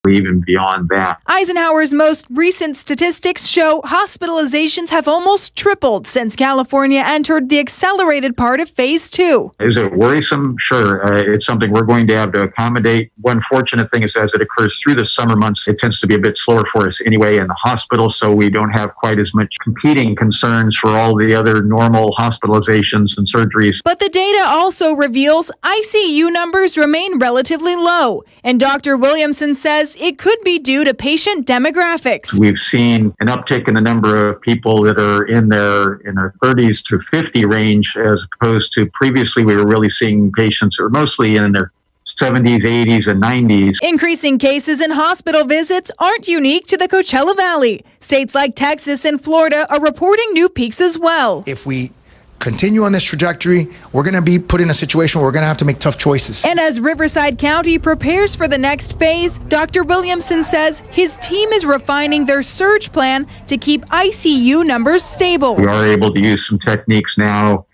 even beyond that. Eisenhower's most recent statistics show hospitalizations have almost tripled since California entered the accelerated part of phase 2. Is it worrisome? Sure. It's something we're going to have to accommodate. One fortunate thing is as it occurs through the summer months, it tends to be a bit slower for us anyway in the hospital, so we don't have quite as much competing concerns for all the other normal hospitalizations and surgeries. But the data also reveals ICU numbers remain relatively low, and Dr. Williamson says it could be due to patient demographics. We've seen an uptick in the number of people that are in their 30s to 50 range, as opposed to previously we were really seeing patients who are mostly in their 70s, 80s, and 90s. Increasing cases and hospital visits aren't unique to the Coachella Valley. States like Texas and Florida are reporting new peaks as well. If we continue on this trajectory, we're going to be put in a situation where we're going to have to make tough choices. And as Riverside County prepares for the next phase, Dr. Williamson says his team is refining their surge plan to keep ICU numbers stable. We are able to use some techniques now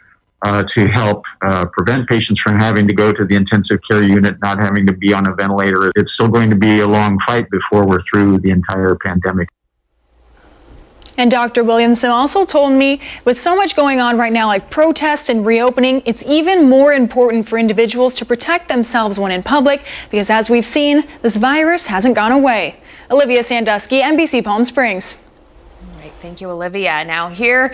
to help prevent patients from having to go to the intensive care unit, not having to be on a ventilator. It's still going to be a long fight before we're through the entire pandemic. And Dr. Williamson also told me with so much going on right now, like protests and reopening, it's even more important for individuals to protect themselves when in public, because as we've seen, this virus hasn't gone away. Olivia Sandusky, NBC Palm Springs. Thank you, Olivia. Now, here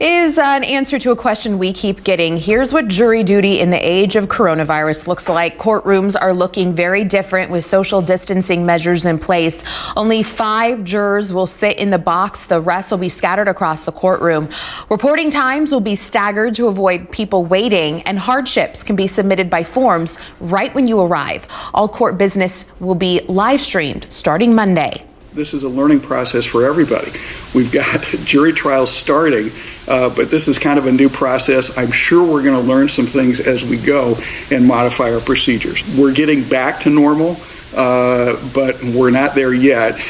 is an answer to a question we keep getting. Here's what jury duty in the age of coronavirus looks like. Courtrooms are looking very different with social distancing measures in place. Only 5 jurors will sit in the box. The rest will be scattered across the courtroom. Reporting times will be staggered to avoid people waiting, and hardships can be submitted by forms right when you arrive. All court business will be live streamed starting Monday. This is a learning process for everybody. We've got jury trials starting, but this is kind of a new process. I'm sure we're going to learn some things as we go and modify our procedures. We're getting back to normal, but we're not there yet.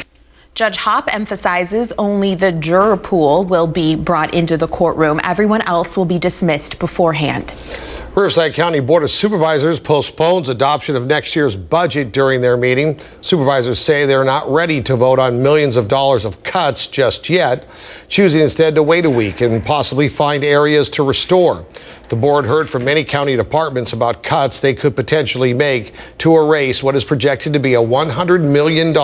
Judge Hopp emphasizes only the juror pool will be brought into the courtroom. Everyone else will be dismissed beforehand. Riverside County Board of Supervisors postpones adoption of next year's budget during their meeting. Supervisors say they're not ready to vote on millions of dollars of cuts just yet, choosing instead to wait a week and possibly find areas to restore. The board heard from many county departments about cuts they could potentially make to erase what is projected to be a $100 million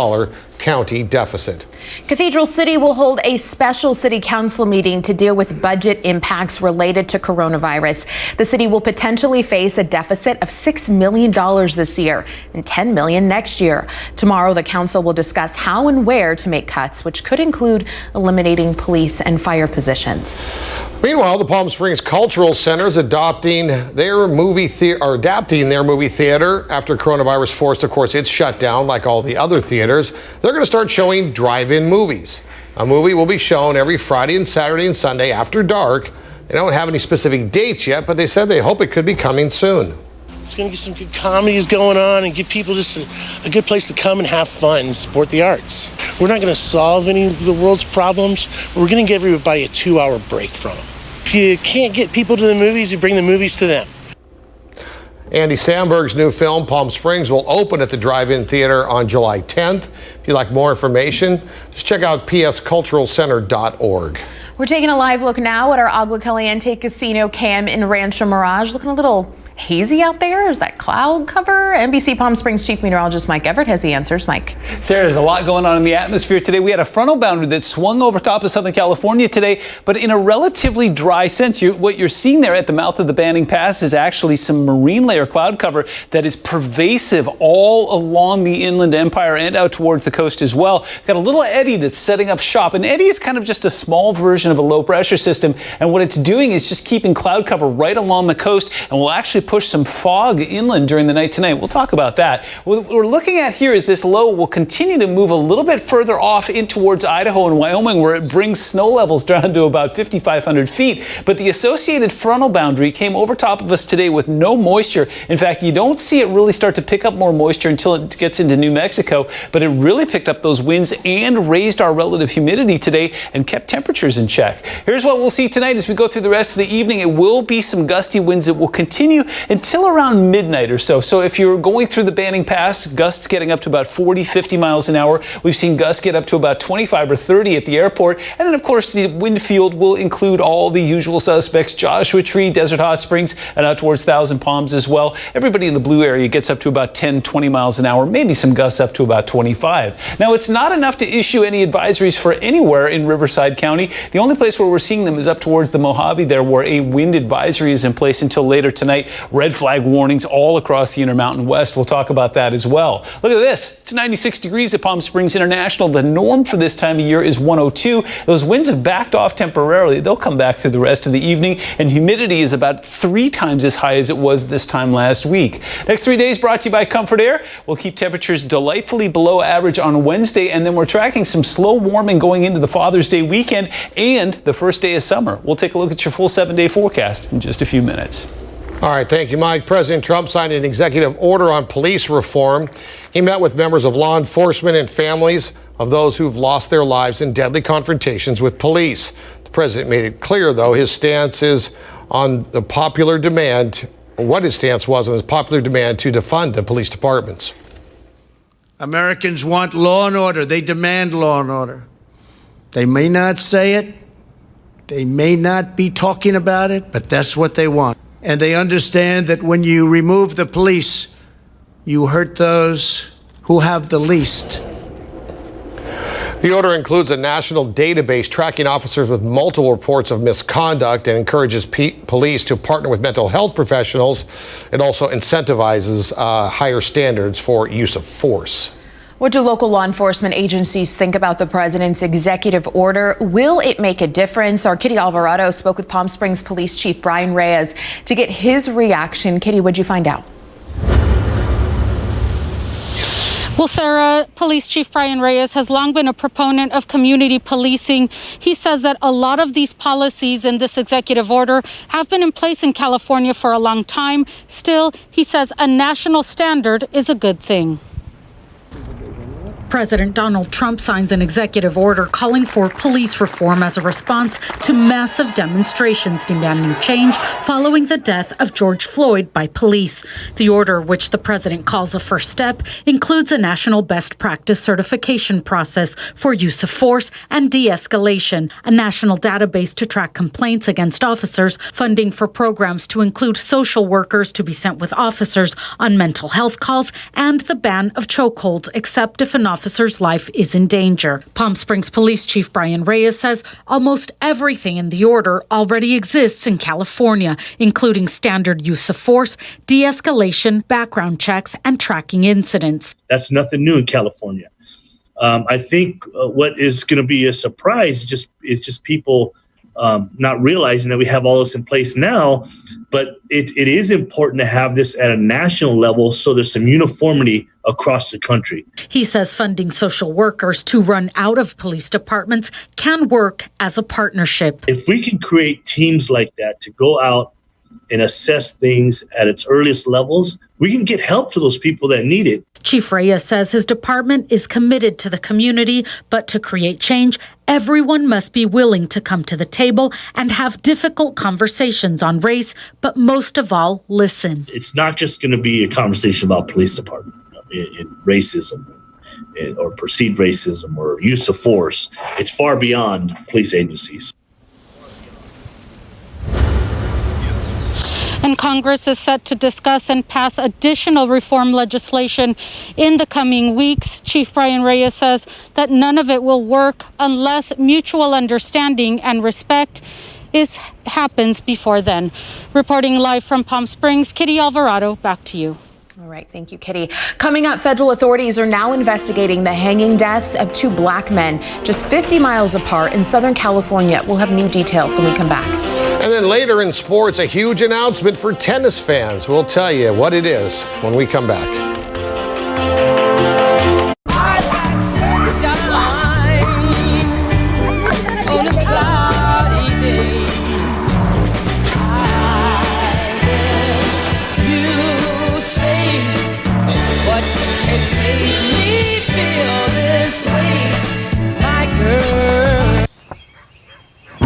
county deficit. Cathedral City will hold a special city council meeting to deal with budget impacts related to coronavirus. The city will potentially face a deficit of $6 million this year and $10 million next year. Tomorrow, the council will discuss how and where to make cuts, which could include eliminating police and fire positions. Meanwhile, the Palm Springs Cultural Center is adapting their movie theater after coronavirus forced, of course, its shut down like all the other theaters. They're going to start showing drive-in movies. A movie will be shown every Friday and Saturday and Sunday after dark. They don't have any specific dates yet, but they said they hope it could be coming soon. It's going to get some good comedies going on and give people just a good place to come and have fun and support the arts. We're not going to solve any of the world's problems, but we're going to give everybody a 2-hour break from them. If you can't get people to the movies, you bring the movies to them. Andy Samberg's new film, Palm Springs, will open at the Drive-In Theater on July 10th. If you'd like more information, just check out psculturalcenter.org. We're taking a live look now at our Agua Caliente Casino cam in Rancho Mirage. Looking a little hazy out there. Is that cloud cover? NBC Palm Springs Chief Meteorologist Mike Everett has the answers. Mike. Sarah, there's a lot going on in the atmosphere today. We had a frontal boundary that swung over top of Southern California today, but in a relatively dry sense. What you're seeing there at the mouth of the Banning Pass is actually some marine layer cloud cover that is pervasive all along the Inland Empire and out towards the coast as well. Got a little eddy that's setting up shop, and eddy is kind of just a small version of a low pressure system, and what it's doing is just keeping cloud cover right along the coast, and will actually push some fog inland during the night tonight. We'll talk about that. What we're looking at here is this low will continue to move a little bit further off in towards Idaho and Wyoming, where it brings snow levels down to about 5,500 feet. But the associated frontal boundary came over top of us today with no moisture. In fact, you don't see it really start to pick up more moisture until it gets into New Mexico, but it really picked up those winds and raised our relative humidity today and kept temperatures in check. Here's what we'll see tonight as we go through the rest of the evening. It will be some gusty winds that will continue until around midnight or so. So if you're going through the Banning Pass, gusts getting up to about 40, 50 miles an hour. We've seen gusts get up to about 25 or 30 at the airport. And then, of course, the wind field will include all the usual suspects, Joshua Tree, Desert Hot Springs, and out towards Thousand Palms as well. Everybody in the blue area gets up to about 10, 20 miles an hour, maybe some gusts up to about 25. Now, it's not enough to issue any advisories for anywhere in Riverside County. The only place where we're seeing them is up towards the Mojave there, where a wind advisory is in place until later tonight. Red flag warnings all across the Intermountain West. We'll talk about that as well. Look at this. It's 96 degrees at Palm Springs International. The norm for this time of year is 102. Those winds have backed off temporarily. They'll come back through the rest of the evening, and humidity is about 3 times as high as it was this time last week. Next 3 days brought to you by Comfort Air. We'll keep temperatures delightfully below average on Wednesday, and then we're tracking some slow warming going into the Father's Day weekend and the first day of summer. We'll take a look at your full 7-day forecast in just a few minutes. All right, thank you, Mike. President Trump signed an executive order on police reform. He met with members of law enforcement and families of those who've lost their lives in deadly confrontations with police. The president made it clear, though, his stance is on the popular demand, or what his stance was on his popular demand to defund the police departments. Americans want law and order. They demand law and order. They may not say it. They may not be talking about it, but that's what they want. And they understand that when you remove the police, you hurt those who have the least. The order includes a national database tracking officers with multiple reports of misconduct and encourages police to partner with mental health professionals. It also incentivizes higher standards for use of force. What do local law enforcement agencies think about the president's executive order? Will it make a difference? Our Kitty Alvarado spoke with Palm Springs Police Chief Brian Reyes to get his reaction. Kitty, what'd you find out? Well, Sarah, Police Chief Brian Reyes has long been a proponent of community policing. He says that a lot of these policies in this executive order have been in place in California for a long time. Still, he says a national standard is a good thing. President Donald Trump signs an executive order calling for police reform as a response to massive demonstrations demanding change following the death of George Floyd by police. The order, which the president calls a first step, includes a national best practice certification process for use of force and de-escalation, a national database to track complaints against officers, funding for programs to include social workers to be sent with officers on mental health calls, and the ban of chokeholds except if an officer's life is in danger. Palm Springs Police Chief Brian Reyes says almost everything in the order already exists in California, including standard use of force, de-escalation, background checks, and tracking incidents. That's nothing new in California. I think what is going to be a surprise is just people not realizing that we have all this in place now, but it is important to have this at a national level so there's some uniformity across the country. He says funding social workers to run out of police departments can work as a partnership. If we can create teams like that to go out and assess things at its earliest levels, we can get help to those people that need it. Chief Reyes says his department is committed to the community, but to create change, everyone must be willing to come to the table and have difficult conversations on race, but most of all, listen. It's not just going to be a conversation about police department in racism or perceived racism or use of force. It's far beyond police agencies. And Congress is set to discuss and pass additional reform legislation in the coming weeks. Chief Brian Reyes says that none of it will work unless mutual understanding and respect happens before then. Reporting live from Palm Springs, Kitty Alvarado, back to you. All right, thank you, Kitty. Coming up, federal authorities are now investigating the hanging deaths of 2 black men just 50 miles apart in Southern California. We'll have new details when we come back. And then later in sports, a huge announcement for tennis fans. We'll tell you what it is when we come back.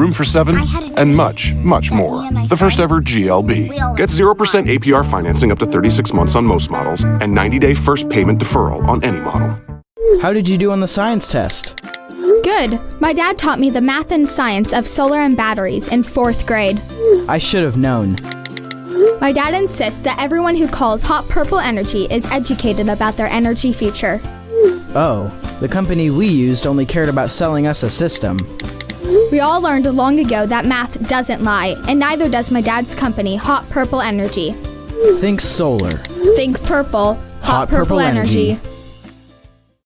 room for 7, and much, much more. The first ever GLB. Get 0% APR financing up to 36 months on most models and 90-day first payment deferral on any model. How did you do on the science test? Good. My dad taught me the math and science of solar and batteries in 4th grade. I should have known. My dad insists that everyone who calls Hot Purple Energy is educated about their energy future. Oh, the company we used only cared about selling us a system. We all learned long ago that math doesn't lie, and neither does my dad's company, Hot Purple Energy. Think solar. Think purple. Hot Purple Energy.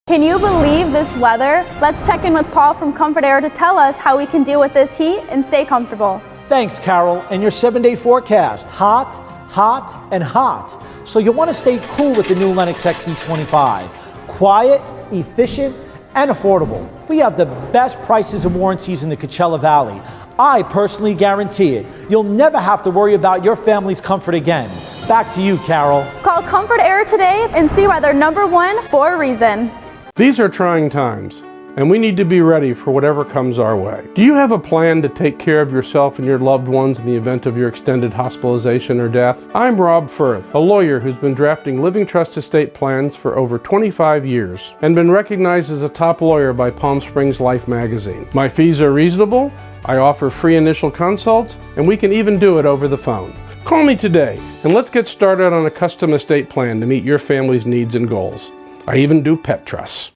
Can you believe this weather? Let's check in with Paul from Comfort Air to tell us how we can deal with this heat and stay comfortable. Thanks, Carol. And your 7-day forecast, hot, hot, and hot. So you'll want to stay cool with the new Lennox XC25. Quiet, efficient, and affordable. We have the best prices and warranties in the Coachella Valley. I personally guarantee it. You'll never have to worry about your family's comfort again. Back to you, Carol. Call Comfort Air today and see why they're #1 for a reason. These are trying times, and we need to be ready for whatever comes our way. Do you have a plan to take care of yourself and your loved ones in the event of your extended hospitalization or death? I'm Rob Firth, a lawyer who's been drafting living trust estate plans for over 25 years and been recognized as a top lawyer by Palm Springs Life magazine. My fees are reasonable, I offer free initial consults, and we can even do it over the phone. Call me today, and let's get started on a custom estate plan to meet your family's needs and goals. I even do pet trusts.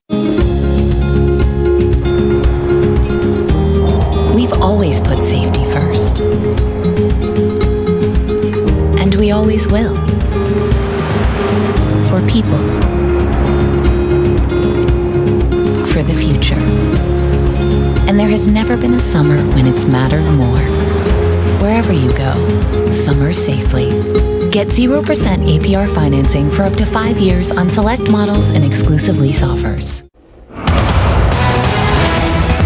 We've always put safety first. And we always will. For people. For the future. And there has never been a summer when it's mattered more. Wherever you go, summer safely. Get 0% APR financing for up to 5 years on select models and exclusive lease offers.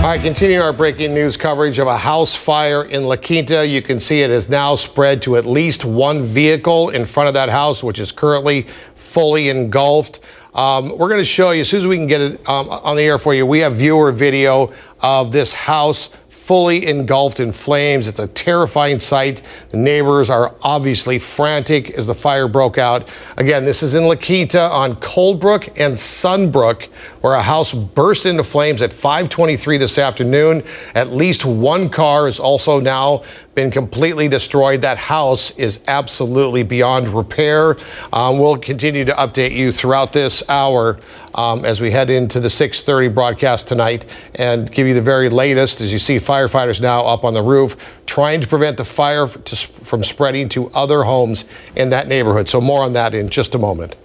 All right, continuing our breaking news coverage of a house fire in La Quinta. You can see it has now spread to at least one vehicle in front of that house, which is currently fully engulfed. We're going to show you, as soon as we can get it on the air for you, we have viewer video of this house fully engulfed in flames. It's a terrifying sight. The neighbors are obviously frantic as the fire broke out. Again, this is in La Quinta on Coldbrook and Sunbrook, where a house burst into flames at 5:23 this afternoon. At least one car has also now been completely destroyed. That house is absolutely beyond repair. We'll continue to update you throughout this hour as we head into the 6:30 broadcast tonight and give you the very latest. As you see, firefighters now up on the roof trying to prevent the fire from spreading to other homes in that neighborhood. So more on that in just a moment.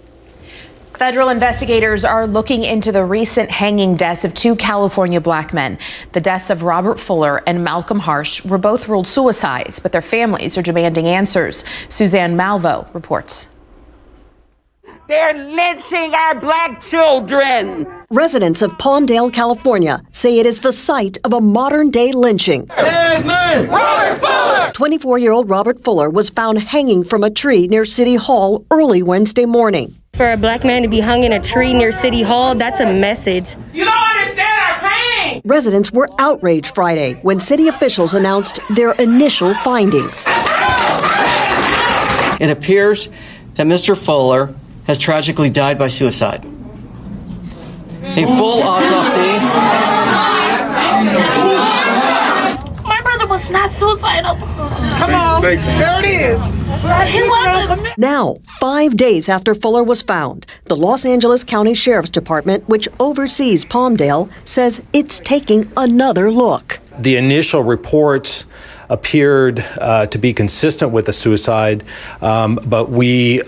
Federal investigators are looking into the recent hanging deaths of 2 California black men. The deaths of Robert Fuller and Malcolm Harsh were both ruled suicides, but their families are demanding answers. Suzanne Malvo reports. They're lynching our black children. Residents of Palmdale, California say it is the site of a modern-day lynching. Amen. Robert Fuller! 24-year-old Robert Fuller was found hanging from a tree near City Hall early Wednesday morning. For a black man to be hung in a tree near City Hall, that's a message. You don't understand our pain! Residents were outraged Friday when city officials announced their initial findings. It appears that Mr. Fuller has tragically died by suicide. A full autopsy. My brother was not suicidal. Come on, there it is. He wasn't. Now, 5 days after Fuller was found, the Los Angeles County Sheriff's Department, which oversees Palmdale, says it's taking another look. The initial reports appeared to be consistent with a suicide, but we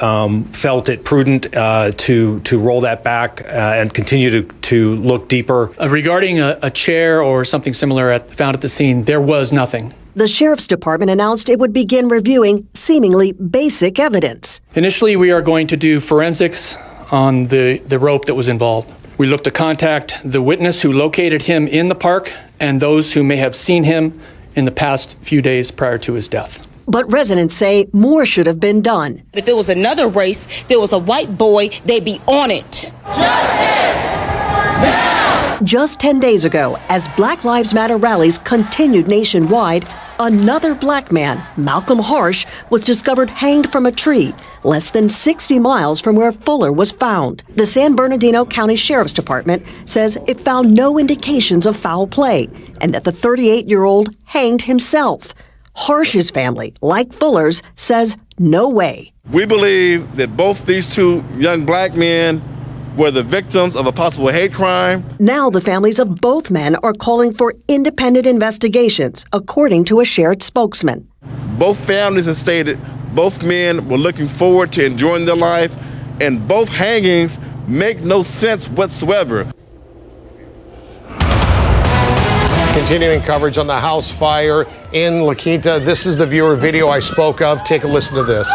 felt it prudent to roll that back and continue to look deeper. Regarding a chair or something similar found at the scene, there was nothing. The Sheriff's Department announced it would begin reviewing seemingly basic evidence. Initially, we are going to do forensics on the rope that was involved. We look to contact the witness who located him in the park and those who may have seen him in the past few days prior to his death. But residents say more should have been done. If it was another race, if it was a white boy, they'd be on it. Justice! Now! Just 10 days ago, as Black Lives Matter rallies continued nationwide, another black man, Malcolm Harsh, was discovered hanged from a tree less than 60 miles from where Fuller was found. The San Bernardino County Sheriff's Department says it found no indications of foul play and that the 38-year-old hanged himself. Harsh's family, like Fuller's, says no way. We believe that both these two young black men were the victims of a possible hate crime. Now the families of both men are calling for independent investigations, according to a shared spokesman. Both families have stated both men were looking forward to enjoying their life, and both hangings make no sense whatsoever. Continuing coverage on the house fire in La Quinta. This is the viewer video I spoke of. Take a listen to this.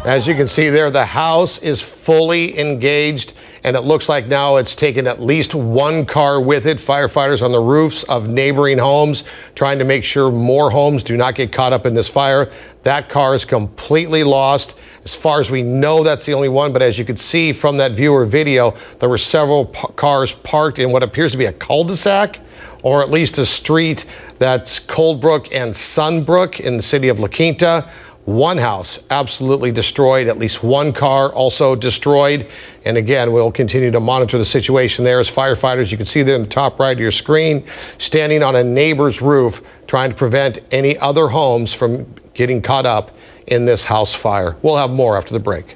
As you can see there, the house is fully engaged, and it looks like now it's taken at least one car with it. Firefighters on the roofs of neighboring homes trying to make sure more homes do not get caught up in this fire. That car is completely lost. As far as we know, that's the only one, but as you could see from that viewer video, there were several cars parked in what appears to be a cul-de-sac, or at least a street that's Coldbrook and Sunbrook in the city of La Quinta. One house absolutely destroyed, at least one car also destroyed. And again, we'll continue to monitor the situation there as firefighters, you can see there in the top right of your screen, standing on a neighbor's roof trying to prevent any other homes from getting caught up in this house fire. We'll have more after the break.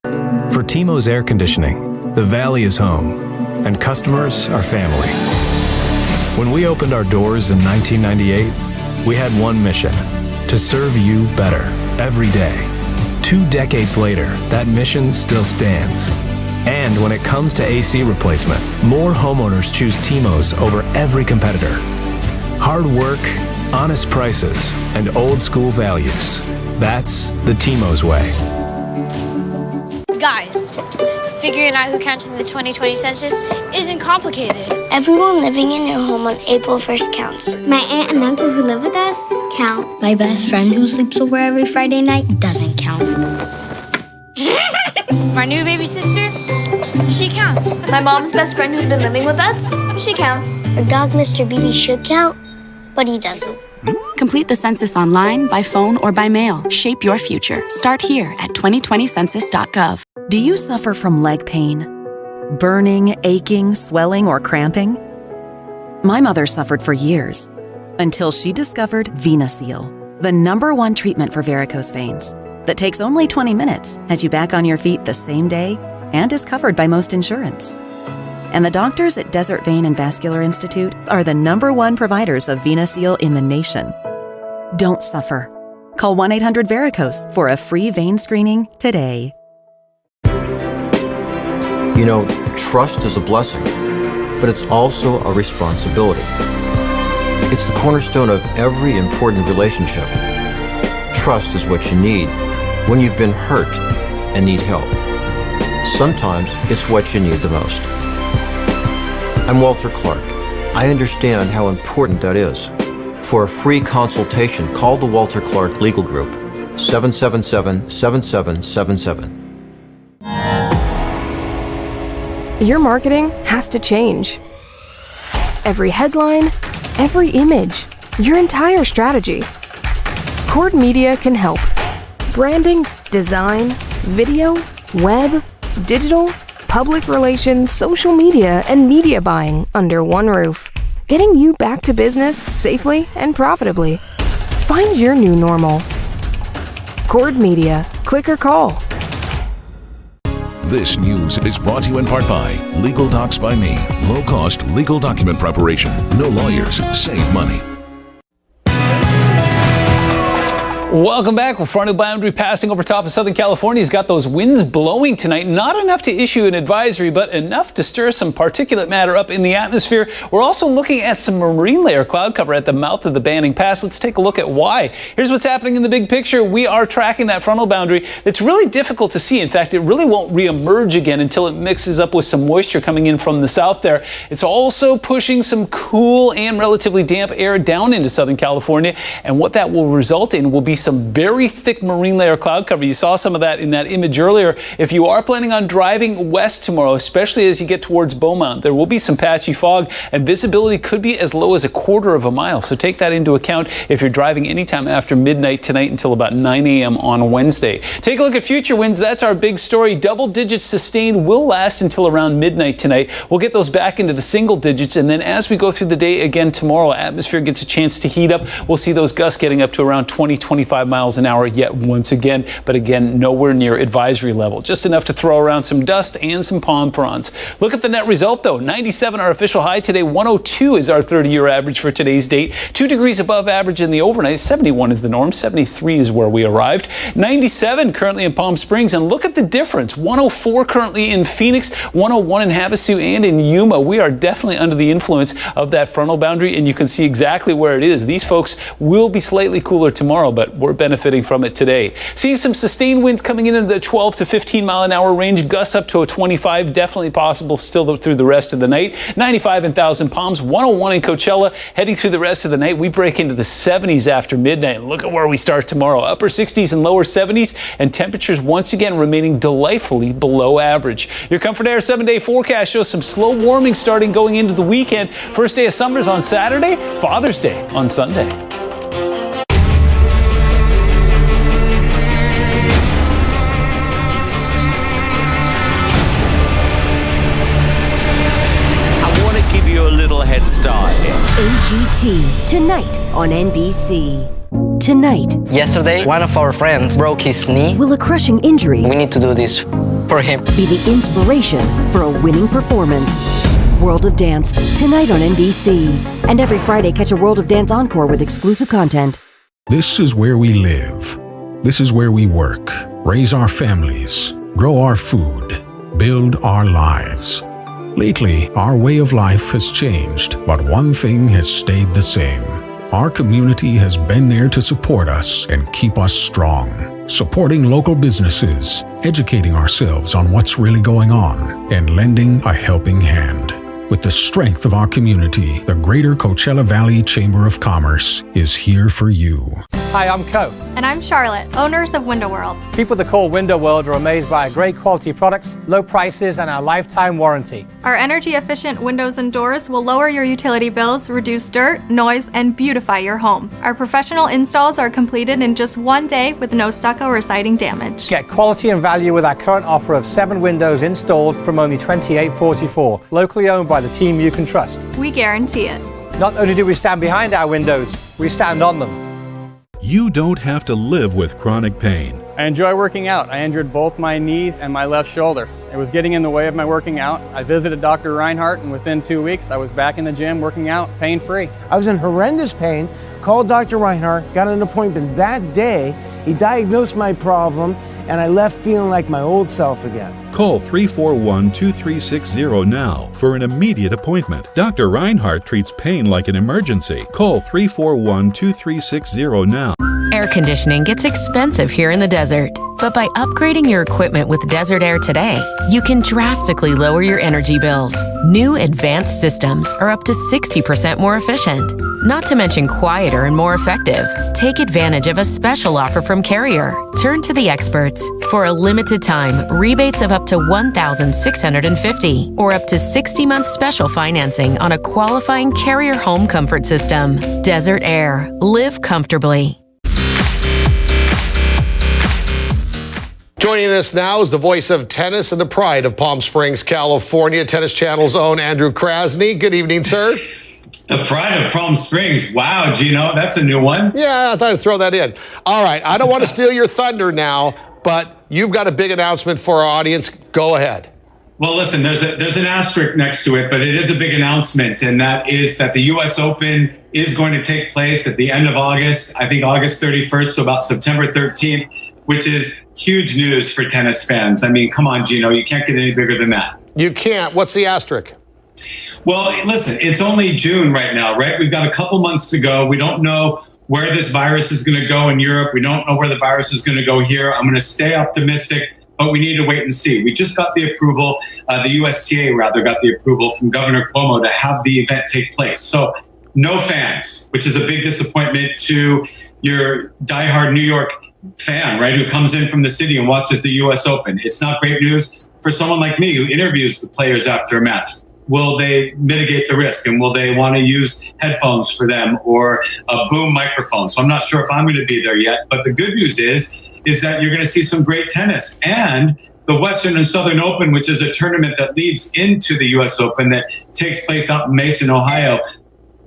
For Timo's Air Conditioning, the Valley is home, and customers are family. When we opened our doors in 1998, we had one mission: to serve you better every day. 2 decades later, that mission still stands. And when it comes to AC replacement, more homeowners choose Timo's over every competitor. Hard work, honest prices, and old school values. That's the Timo's way. Guys, figuring out who counts in the 2020 census isn't complicated. Everyone living in your home on April 1st counts. My aunt and uncle who live with us count. My best friend who sleeps over every Friday night doesn't count. My new baby sister, she counts. My mom's best friend who's been living with us, she counts. Our dog, Mr. BB, should count, but he doesn't. Complete the census online, by phone, or by mail. Shape your future. Start here at 2020census.gov. Do you suffer from leg pain? Burning, aching, swelling, or cramping? My mother suffered for years until she discovered VenaSeal, the #1 treatment for varicose veins that takes only 20 minutes, has you back on your feet the same day, and is covered by most insurance. And the doctors at Desert Vein and Vascular Institute are the #1 providers of VenaSeal in the nation. Don't suffer. Call 1-800-VARICOSE for a free vein screening today. You know, trust is a blessing, but it's also a responsibility. It's the cornerstone of every important relationship. Trust is what you need when you've been hurt and need help. Sometimes it's what you need the most. I'm Walter Clark. I understand how important that is. For a free consultation, call the Walter Clark Legal Group, 777-7777. Your marketing has to change. Every headline, every image, your entire strategy. Cord Media can help. Branding, design, video, web, digital, public relations, social media, and media buying under one roof. Getting you back to business safely and profitably. Find your new normal. Cord Media. Click or call. This news is brought to you in part by Legal Docs by Me. Low-cost legal document preparation. No lawyers. Save money. Welcome back. Well, frontal boundary passing over top of Southern California has got those winds blowing tonight. Not enough to issue an advisory, but enough to stir some particulate matter up in the atmosphere. We're also looking at some marine layer cloud cover at the mouth of the Banning Pass. Let's take a look at why. Here's what's happening in the big picture. We are tracking that frontal boundary. It's really difficult to see. In fact, it really won't reemerge again until it mixes up with some moisture coming in from the south there. It's also pushing some cool and relatively damp air down into Southern California. And what that will result in will be some very thick marine layer cloud cover. You saw some of that in that image earlier. If you are planning on driving west tomorrow, especially as you get towards Beaumont, there will be some patchy fog and visibility could be as low as a quarter of a mile. So take that into account if you're driving anytime after midnight tonight until about 9 a.m. on Wednesday. Take a look at future winds. That's our big story. Double digits sustained will last until around midnight tonight. We'll get those back into the single digits, and then as we go through the day again tomorrow, atmosphere gets a chance to heat up. We'll see those gusts getting up to around 20-25 miles an hour yet once again, but again, nowhere near advisory level. Just enough to throw around some dust and some palm fronds. Look at the net result though. 97 our official high today. 102 is our 30-year average for today's date. 2 degrees above average in the overnight. 71 is the norm. 73 is where we arrived. 97 currently in Palm Springs, and look at the difference. 104 currently in Phoenix, 101 in Havasu and in Yuma. We are definitely under the influence of that frontal boundary, and you can see exactly where it is. These folks will be slightly cooler tomorrow, but we're benefiting from it today. Seeing some sustained winds coming in the 12 to 15 mile an hour range, gusts up to a 25, definitely possible still through the rest of the night. 95 in Thousand Palms, 101 in Coachella. Heading through the rest of the night, we break into the 70s after midnight. Look at where we start tomorrow. Upper 60s and lower 70s, and temperatures once again remaining delightfully below average. Your Comfort Air 7-day forecast shows some slow warming starting going into the weekend. First day of summer's on Saturday, Father's Day on Sunday. Head start. AGT tonight on NBC. Tonight. Yesterday, one of our friends broke his knee. Will a crushing injury We need to do this for him. be the inspiration for a winning performance? World of Dance tonight on NBC. And every Friday, catch a World of Dance encore with exclusive content. This is where we live. This is where we work, raise our families, grow our food, build our lives. Lately, our way of life has changed, but one thing has stayed the same. Our community has been there to support us and keep us strong, supporting local businesses, educating ourselves on what's really going on, and lending a helping hand. With the strength of our community, the Greater Coachella Valley Chamber of Commerce is here for you. Hi, I'm Co. And I'm Charlotte, owners of Window World. People that call Window World are amazed by our great quality products, low prices, and our lifetime warranty. Our energy-efficient windows and doors will lower your utility bills, reduce dirt, noise, and beautify your home. Our professional installs are completed in just one day with no stucco or siding damage. Get quality and value with our current offer of 7 windows installed from only $28.44. Locally owned by the team you can trust. We guarantee it. Not only do we stand behind our windows, we stand on them. You don't have to live with chronic pain. I enjoy working out. I injured both my knees and my left shoulder. It was getting in the way of my working out. I visited Dr. Reinhardt, and within 2 weeks, I was back in the gym working out, pain-free. I was in horrendous pain, called Dr. Reinhardt, got an appointment that day. He diagnosed my problem, and I left feeling like my old self again. Call 341-2360 now for an immediate appointment. Dr. Reinhardt treats pain like an emergency. Call 341-2360 now. Air conditioning gets expensive here in the desert, but by upgrading your equipment with Desert Air today, you can drastically lower your energy bills. New advanced systems are up to 60% more efficient, not to mention quieter and more effective. Take advantage of a special offer from Carrier. Turn to the experts. For a limited time, rebates of up to $1,650 or up to 60-month special financing on a qualifying Carrier home comfort system. Desert Air. Live comfortably. Joining us now is the voice of tennis and the pride of Palm Springs, California, Tennis Channel's own Andrew Krasny. Good evening, sir. The pride of Palm Springs. Wow, Gino, that's a new one. Yeah, I thought I'd throw that in. All right, I don't want to steal your thunder now, but you've got a big announcement for our audience. Go ahead. Well, listen, there's an asterisk next to it, but it is a big announcement, and that is that the U.S. Open is going to take place at the end of August, I think August 31st, so about September 13th, which is huge news for tennis fans. I mean, come on, Gino, you can't get any bigger than that. You can't. What's the asterisk? Well, listen, it's only June right now, right? We've got a couple months to go. We don't know where this virus is going to go in Europe. We don't know where the virus is going to go here. I'm going to stay optimistic, but we need to wait and see. We just got the approval, the USTA rather got the approval from Governor Cuomo to have the event take place. So no fans, which is a big disappointment to your diehard New York fan, right, who comes in from the city and watches the US Open. It's not great news for someone like me who interviews the players after a match. Will they mitigate the risk, and will they want to use headphones for them or a boom microphone? So I'm not sure if I'm going to be there yet, but the good news is that you're going to see some great tennis. And the Western and Southern Open, which is a tournament that leads into the US Open that takes place out in Mason, Ohio,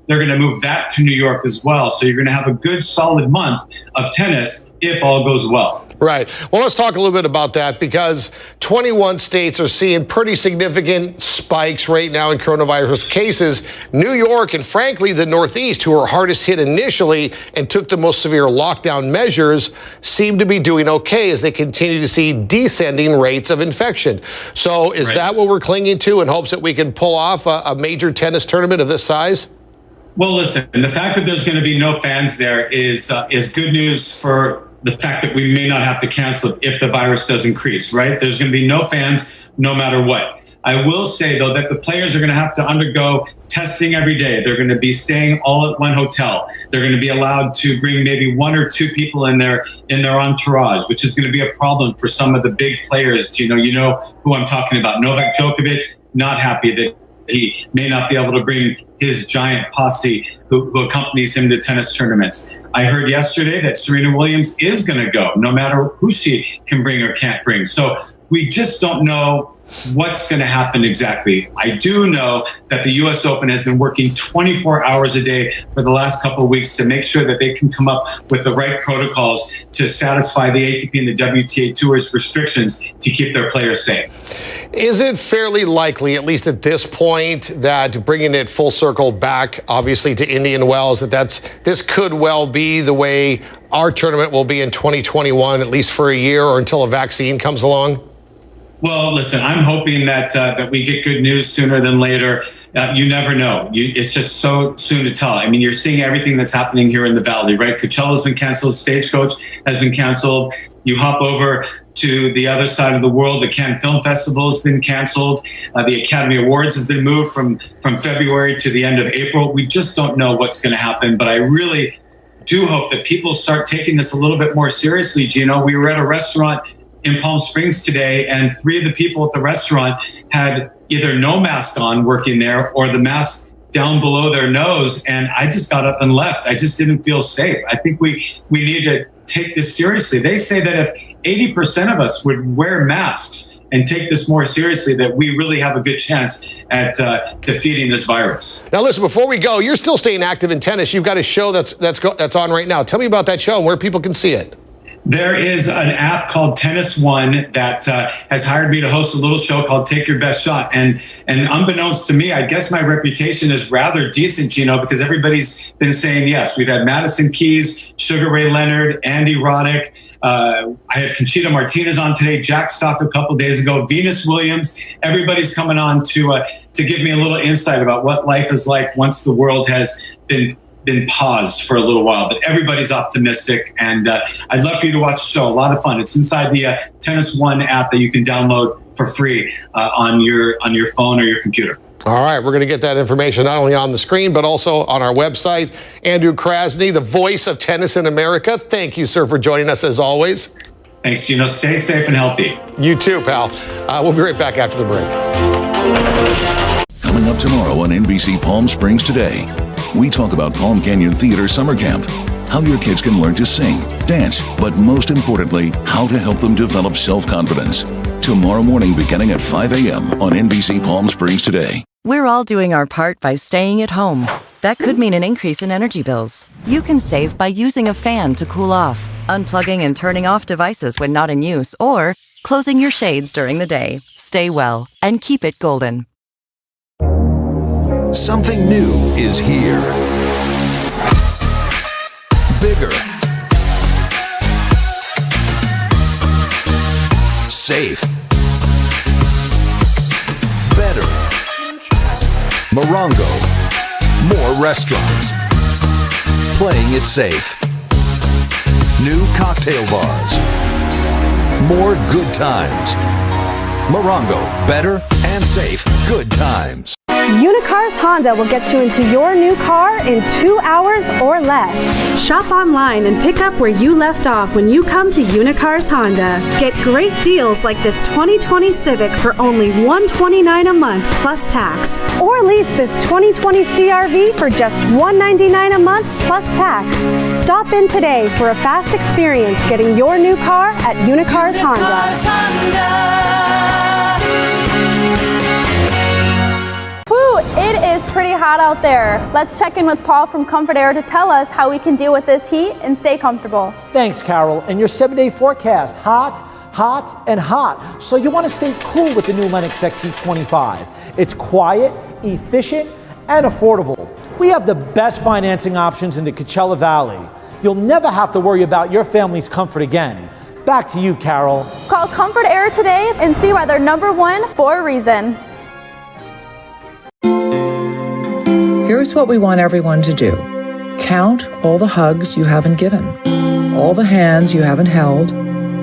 they're going to move that to New York as well. So you're going to have a good solid month of tennis if all goes well. Right. Well, let's talk a little bit about that, because 21 states are seeing pretty significant spikes right now in coronavirus cases. New York and, frankly, the Northeast, who were hardest hit initially and took the most severe lockdown measures, seem to be doing okay as they continue to see descending rates of infection. So is that what we're clinging to in hopes that we can pull off a major tennis tournament of this size? Well, listen, the fact that there's going to be no fans there is good news for the fact that we may not have to cancel it if the virus does increase, right? There's going to be no fans no matter what. I will say, though, that the players are going to have to undergo testing every day. They're going to be staying all at one hotel. They're going to be allowed to bring maybe one or two people in their entourage, which is going to be a problem for some of the big players. You know who I'm talking about. Novak Djokovic, not happy that he may not be able to bring his giant posse who accompanies him to tennis tournaments. I heard yesterday that Serena Williams is going to go, no matter who she can bring or can't bring. So we just don't know what's going to happen exactly. I do know that the US Open has been working 24 hours a day for the last couple of weeks to make sure that they can come up with the right protocols to satisfy the ATP and the WTA Tour's restrictions to keep their players safe. Is it fairly likely, at least at this point, that bringing it full circle back, obviously, to Indian Wells, this could well be the way our tournament will be in 2021, at least for a year or until a vaccine comes along? Well, listen, I'm hoping that we get good news sooner than later. You never know. It's just so soon to tell. I mean, you're seeing everything that's happening here in the Valley, right? Coachella's been canceled. Stagecoach has been canceled. You hop over to the other side of the world. The Cannes Film Festival has been canceled. The Academy Awards has been moved from February to the end of April. We just don't know what's going to happen. But I really do hope that people start taking this a little bit more seriously, Gino. We were at a restaurant in Palm Springs today, and 3 of the people at the restaurant had either no mask on working there or the mask down below their nose. And I just got up and left. I just didn't feel safe. I think we need to take this seriously. They say that if 80% of us would wear masks and take this more seriously, that we really have a good chance at defeating this virus. Now, listen, before we go, you're still staying active in tennis. You've got a show that's on right now. Tell me about that show and where people can see it. There is an app called Tennis One that has hired me to host a little show called Take Your Best Shot. And unbeknownst to me, I guess my reputation is rather decent, Gino, because everybody's been saying yes. We've had Madison Keys, Sugar Ray Leonard, Andy Roddick. I had Conchita Martinez on today, Jack Stock a couple days ago, Venus Williams. Everybody's coming on to give me a little insight about what life is like once the world has been paused for a little while, but everybody's optimistic, and I'd love for you to watch the show. A lot of fun. It's inside the Tennis One app that you can download for free on your phone or your computer. All right, we're going to get that information not only on the screen, but also on our website. Andrew Krasny, the voice of tennis in America. Thank you, sir, for joining us as always. Thanks, Gino. Stay safe and healthy. You too, pal. We'll be right back after the break. Coming up tomorrow on NBC Palm Springs Today, we talk about Palm Canyon Theater Summer Camp, how your kids can learn to sing, dance, but most importantly, how to help them develop self-confidence. Tomorrow morning beginning at 5 a.m. on NBC Palm Springs Today. We're all doing our part by staying at home. That could mean an increase in energy bills. You can save by using a fan to cool off, unplugging and turning off devices when not in use, or closing your shades during the day. Stay well and keep it golden. Something new is here. Bigger. Safe. Better. Morongo. More restaurants. Playing it safe. New cocktail bars. More good times. Morongo. Better and safe. Good times. Unicars Honda will get you into your new car in 2 hours or less. Shop online and pick up where you left off when you come to Unicars Honda. Get great deals like this 2020 Civic for only $129 a month plus tax. Or lease this 2020 CRV for just $199 a month plus tax. Stop in today for a fast experience getting your new car at Unicars Honda. Whew, it is pretty hot out there. Let's check in with Paul from Comfort Air to tell us how we can deal with this heat and stay comfortable. Thanks, Carol. And your 7-day forecast, hot, hot, and hot. So you want to stay cool with the new Lennox XC25. It's quiet, efficient, and affordable. We have the best financing options in the Coachella Valley. You'll never have to worry about your family's comfort again. Back to you, Carol. Call Comfort Air today and see why they're #1 for a reason. Here's what we want everyone to do. Count all the hugs you haven't given, all the hands you haven't held,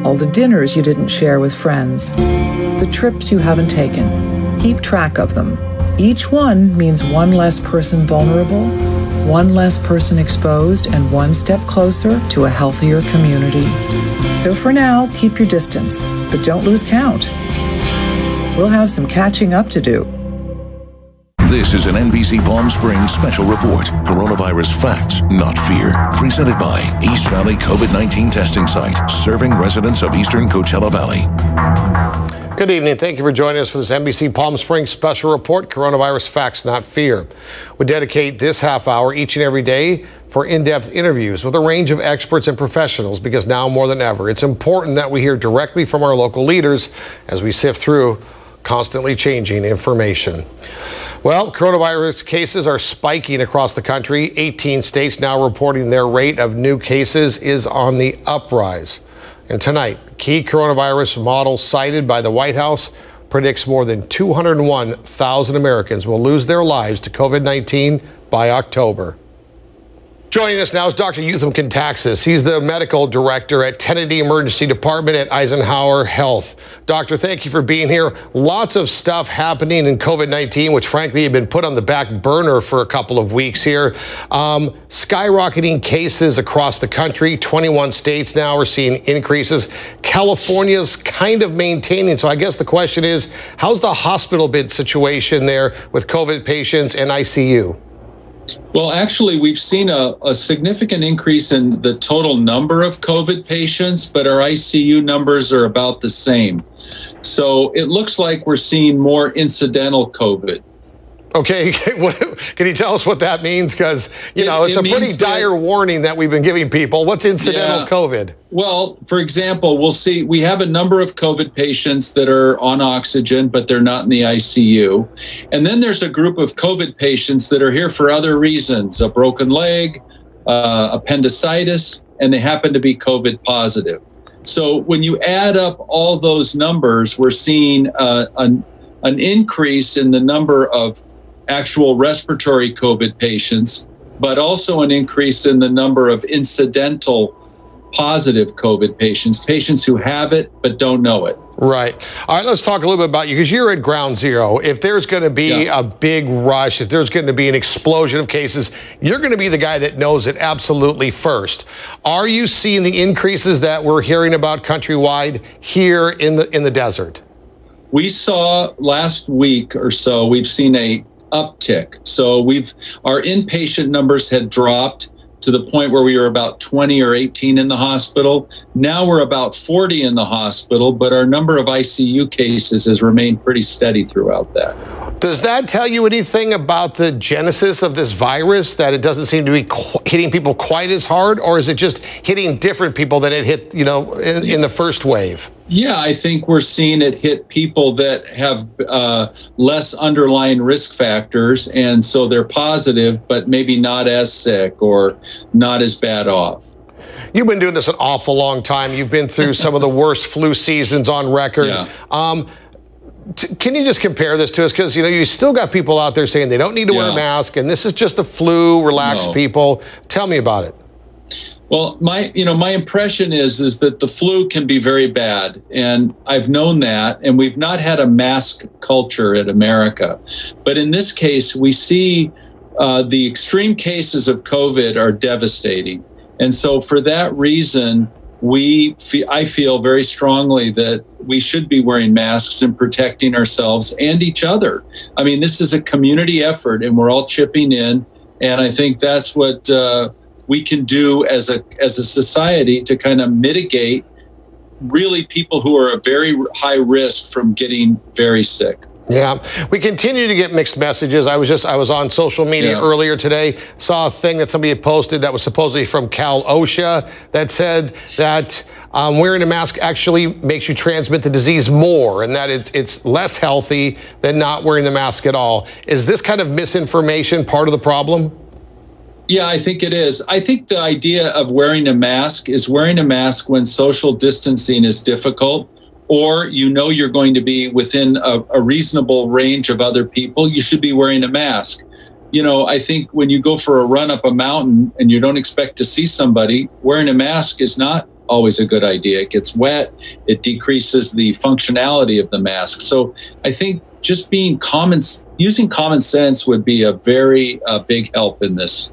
all the dinners you didn't share with friends, the trips you haven't taken. Keep track of them. Each one means one less person vulnerable, one less person exposed, and one step closer to a healthier community. So for now, keep your distance, but don't lose count. We'll have some catching up to do. This is an NBC Palm Springs special report. Coronavirus facts, not fear. Presented by East Valley COVID-19 testing site, serving residents of Eastern Coachella Valley. Good evening. Thank you for joining us for this NBC Palm Springs special report, Coronavirus Facts, Not Fear. We dedicate this half hour each and every day for in-depth interviews with a range of experts and professionals, because now more than ever, it's important that we hear directly from our local leaders as we sift through constantly changing information. Well, coronavirus cases are spiking across the country. 18 states now reporting their rate of new cases is on the uprise. And tonight, key coronavirus model cited by the White House predicts more than 201,000 Americans will lose their lives to COVID-19 by October. Joining us now is Dr. Eutham Contaxis. He's the medical director at Kennedy Emergency Department at Eisenhower Health. Doctor, thank you for being here. Lots of stuff happening in COVID-19, which frankly had been put on the back burner for a couple of weeks here. Skyrocketing cases across the country. 21 states now are seeing increases. California's kind of maintaining. So I guess the question is, how's the hospital bed situation there with COVID patients and ICU? Well, actually, we've seen a significant increase in the total number of COVID patients, but our ICU numbers are about the same. So it looks like we're seeing more incidental COVID. Okay, can you tell us what that means? Because, it's a pretty dire warning that we've been giving people. What's incidental COVID? Well, for example, we have a number of COVID patients that are on oxygen, but they're not in the ICU. And then there's a group of COVID patients that are here for other reasons, a broken leg, appendicitis, and they happen to be COVID positive. So when you add up all those numbers, we're seeing an increase in the number of actual respiratory COVID patients, but also an increase in the number of incidental positive COVID patients who have it but don't know it. Right. All right, let's talk a little bit about you, because you're at ground zero. If there's going to be a big rush, if there's going to be an explosion of cases, you're going to be the guy that knows it absolutely first. Are you seeing the increases that we're hearing about countrywide here in the desert? We saw last week or so, we've seen a uptick. So our inpatient numbers had dropped to the point where we were about 20 or 18 in the hospital. Now we're about 40 in the hospital, but our number of ICU cases has remained pretty steady throughout that. Does that tell you anything about the genesis of this virus, that it doesn't seem to be hitting people quite as hard, or is it just hitting different people than it hit, in the first wave? Yeah, I think we're seeing it hit people that have less underlying risk factors, and so they're positive, but maybe not as sick or not as bad off. You've been doing this an awful long time. You've been through some of the worst flu seasons on record. Yeah. Can you just compare this to us? Because, you still got people out there saying they don't need to wear a mask, and this is just the flu, relax people. Tell me about it. Well, my impression is that the flu can be very bad, and I've known that, and we've not had a mask culture in America. But in this case, we see the extreme cases of COVID are devastating. And so for that reason, I feel very strongly that we should be wearing masks and protecting ourselves and each other. I mean, this is a community effort, and we're all chipping in. And I think that's what we can do as a society to kind of mitigate really people who are at very high risk from getting very sick. Yeah, we continue to get mixed messages. I was on social media earlier today, saw a thing that somebody had posted that was supposedly from Cal OSHA that said that wearing a mask actually makes you transmit the disease more, and that it's less healthy than not wearing the mask at all. Is this kind of misinformation part of the problem? Yeah, I think it is. I think the idea of wearing a mask is wearing a mask when social distancing is difficult, or you're going to be within a reasonable range of other people. You should be wearing a mask. I think when you go for a run up a mountain and you don't expect to see somebody, wearing a mask is not always a good idea. It gets wet. It decreases the functionality of the mask. So I think just using common sense would be a very big help in this.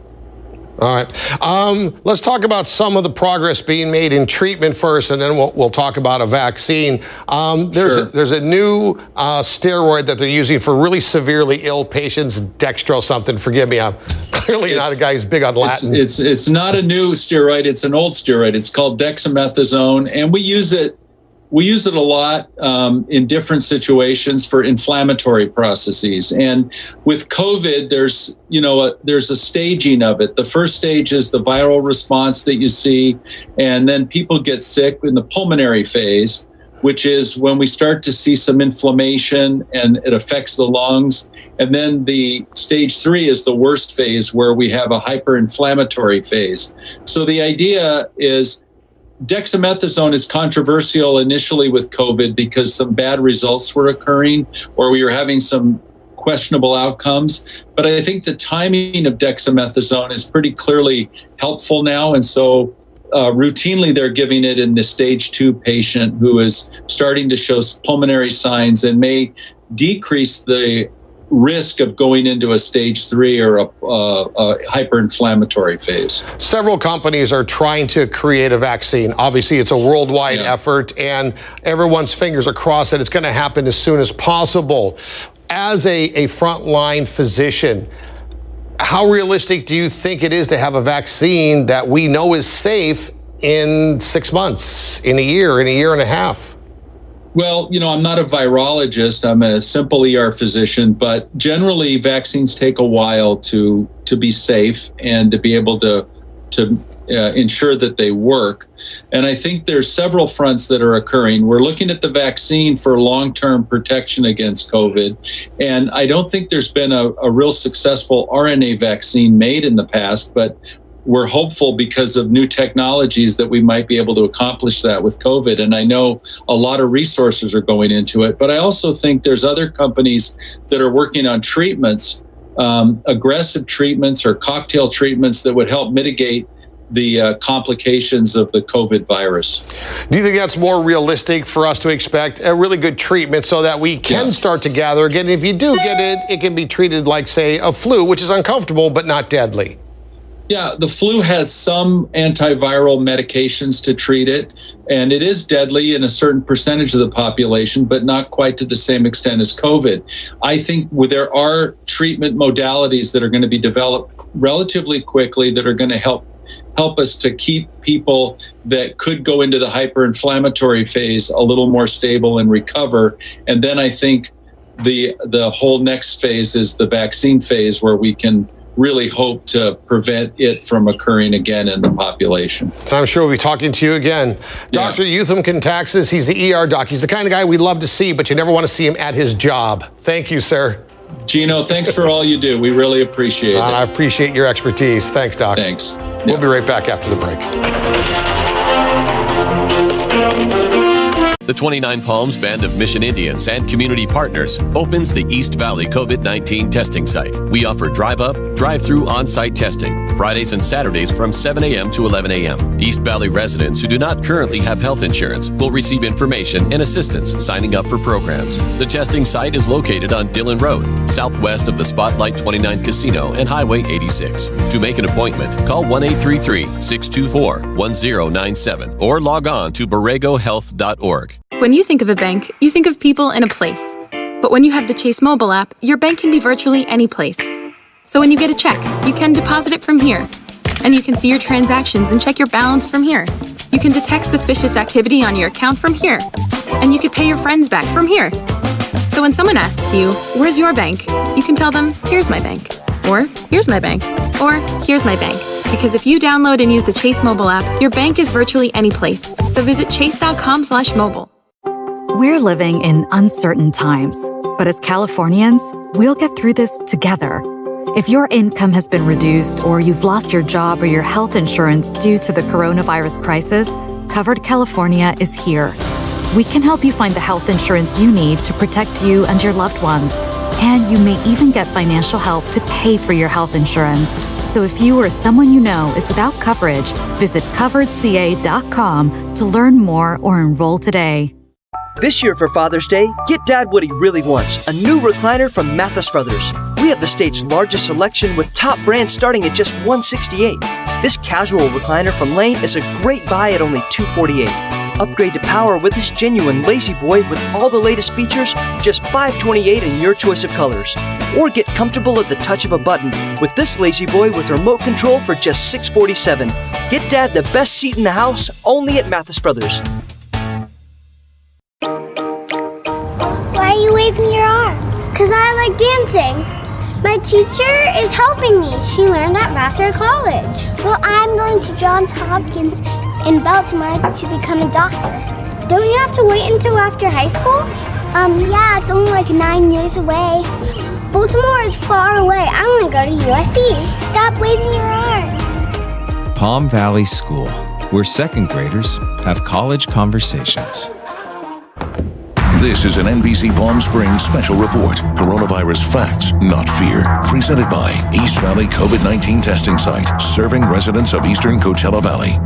All right. Let's talk about some of the progress being made in treatment first, and then we'll talk about a vaccine. There's a new steroid that they're using for really severely ill patients, dextro something. Forgive me, I'm clearly not a guy who's big on Latin. It's not a new steroid. It's an old steroid. It's called dexamethasone, and we use it a lot in different situations for inflammatory processes. And with COVID, there's a staging of it. The first stage is the viral response that you see, and then people get sick in the pulmonary phase, which is when we start to see some inflammation and it affects the lungs. And then the stage 3 is the worst phase, where we have a hyperinflammatory phase. So the idea is, dexamethasone is controversial initially with COVID because some bad results were occurring, or we were having some questionable outcomes. But I think the timing of dexamethasone is pretty clearly helpful now. And so routinely they're giving it in the stage 2 patient who is starting to show pulmonary signs and may decrease the risk of going into a stage 3 or a hyperinflammatory phase. Several companies are trying to create a vaccine. Obviously, it's a worldwide effort, and everyone's fingers are crossed that it's going to happen as soon as possible. As a frontline physician, how realistic do you think it is to have a vaccine that we know is safe in 6 months, in a year and a half? Well, I'm not a virologist. I'm a simple ER physician, but generally vaccines take a while to be safe and to be able to ensure that they work. And I think there's several fronts that are occurring. We're looking at the vaccine for long-term protection against COVID. And I don't think there's been a real successful RNA vaccine made in the past, but we're hopeful because of new technologies that we might be able to accomplish that with COVID. And I know a lot of resources are going into it, but I also think there's other companies that are working on treatments, aggressive treatments or cocktail treatments that would help mitigate the complications of the COVID virus. Do you think that's more realistic for us to expect a really good treatment so that we can start to gather again? If you do get it, it can be treated like, say, a flu, which is uncomfortable but not deadly. Yeah, the flu has some antiviral medications to treat it, and it is deadly in a certain percentage of the population, but not quite to the same extent as COVID. I think there are treatment modalities that are going to be developed relatively quickly that are going to help us to keep people that could go into the hyperinflammatory phase a little more stable and recover. And then I think the whole next phase is the vaccine phase, where we can really hope to prevent it from occurring again in the population. I'm sure we'll be talking to you again. Dr. Youtham Contaxis, he's the ER doc. He's the kind of guy we'd love to see, but you never want to see him at his job. Thank you, sir. Gino, thanks for all you do. We really appreciate it. I appreciate your expertise. Thanks, Doc. Thanks. We'll be right back after the break. The 29 Palms Band of Mission Indians and community partners opens the East Valley COVID-19 testing site. We offer drive-up, drive-through on-site testing, Fridays and Saturdays from 7 a.m. to 11 a.m. East Valley residents who do not currently have health insurance will receive information and assistance signing up for programs. The testing site is located on Dillon Road, southwest of the Spotlight 29 Casino and Highway 86. To make an appointment, call 1-833-624-1097 or log on to borregohealth.org. When you think of a bank, you think of people in a place. But when you have the Chase mobile app, your bank can be virtually any place. So when you get a check, you can deposit it from here. And you can see your transactions and check your balance from here. You can detect suspicious activity on your account from here. And you can pay your friends back from here. So when someone asks you, where's your bank? You can tell them, here's my bank. Or, here's my bank. Or, here's my bank. Because if you download and use the Chase mobile app, your bank is virtually any place. So visit chase.com/mobile. We're living in uncertain times, but as Californians, we'll get through this together. If your income has been reduced or you've lost your job or your health insurance due to the coronavirus crisis, Covered California is here. We can help you find the health insurance you need to protect you and your loved ones. And you may even get financial help to pay for your health insurance. So if you or someone you know is without coverage, visit coveredca.com to learn more or enroll today. This year for Father's Day, get Dad what he really wants, a new recliner from Mathis Brothers. We have the state's largest selection with top brands starting at just $168. This casual recliner from Lane is a great buy at only $248. Upgrade to power with this genuine Lazy Boy with all the latest features, just $528 in your choice of colors. Or get comfortable at the touch of a button with this Lazy Boy with remote control for just $647. Get Dad the best seat in the house, only at Mathis Brothers. Why are you waving your arms? Because I like dancing. My teacher is helping me. She learned at Vassar College. Well, I'm going to Johns Hopkins in Baltimore to become a doctor. Don't you have to wait until after high school? Yeah, it's only like 9 years away. Baltimore is far away. I want to go to USC. Stop waving your arms. Palm Valley School, where second graders have college conversations. This is an NBC Palm Springs special report. Coronavirus facts, not fear. Presented by East Valley COVID-19 testing site, serving residents of eastern Coachella Valley.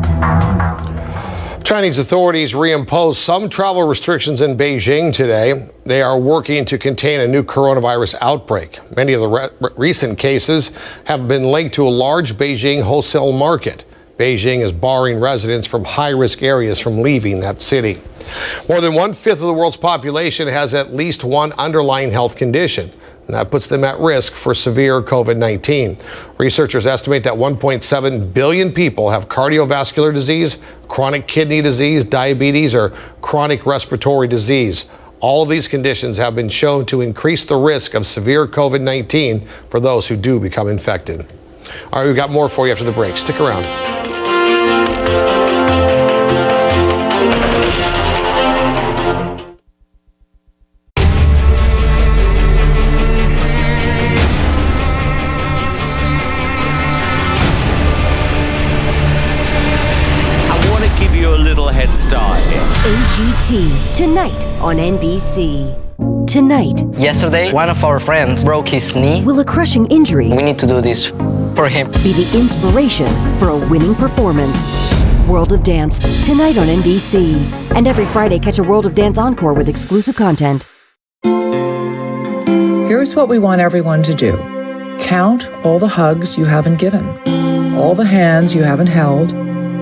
Chinese authorities reimposed some travel restrictions in Beijing today. They are working to contain a new coronavirus outbreak. Many of the recent cases have been linked to a large Beijing wholesale market. Beijing is barring residents from high-risk areas from leaving that city. More than 1/5 of the world's population has at least one underlying health condition, and that puts them at risk for severe COVID-19. Researchers estimate that 1.7 billion people have cardiovascular disease, chronic kidney disease, diabetes, or chronic respiratory disease. All of these conditions have been shown to increase the risk of severe COVID-19 for those who do become infected. All right, we've got more for you after the break. Stick around. Head start. AGT, tonight on NBC. Tonight. Yesterday, one of our friends broke his knee. Will a crushing injury We need to do this for him. be the inspiration for a winning performance? World of Dance, tonight on NBC. And every Friday, catch a World of Dance encore with exclusive content. Here's what we want everyone to do. Count all the hugs you haven't given, all the hands you haven't held,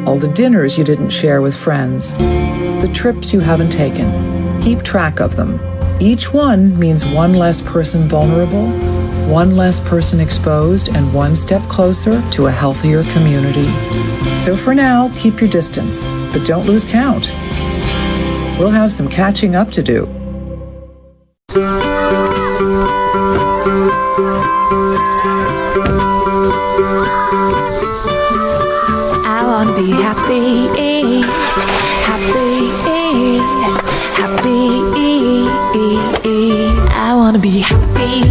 all the dinners you didn't share with friends, the trips you haven't taken. Keep track of them. Each one means one less person vulnerable, one less person exposed, and one step closer to a healthier community. So for now, keep your distance, but don't lose count. We'll have some catching up to do. Be happy, happy, happy. I wanna be happy.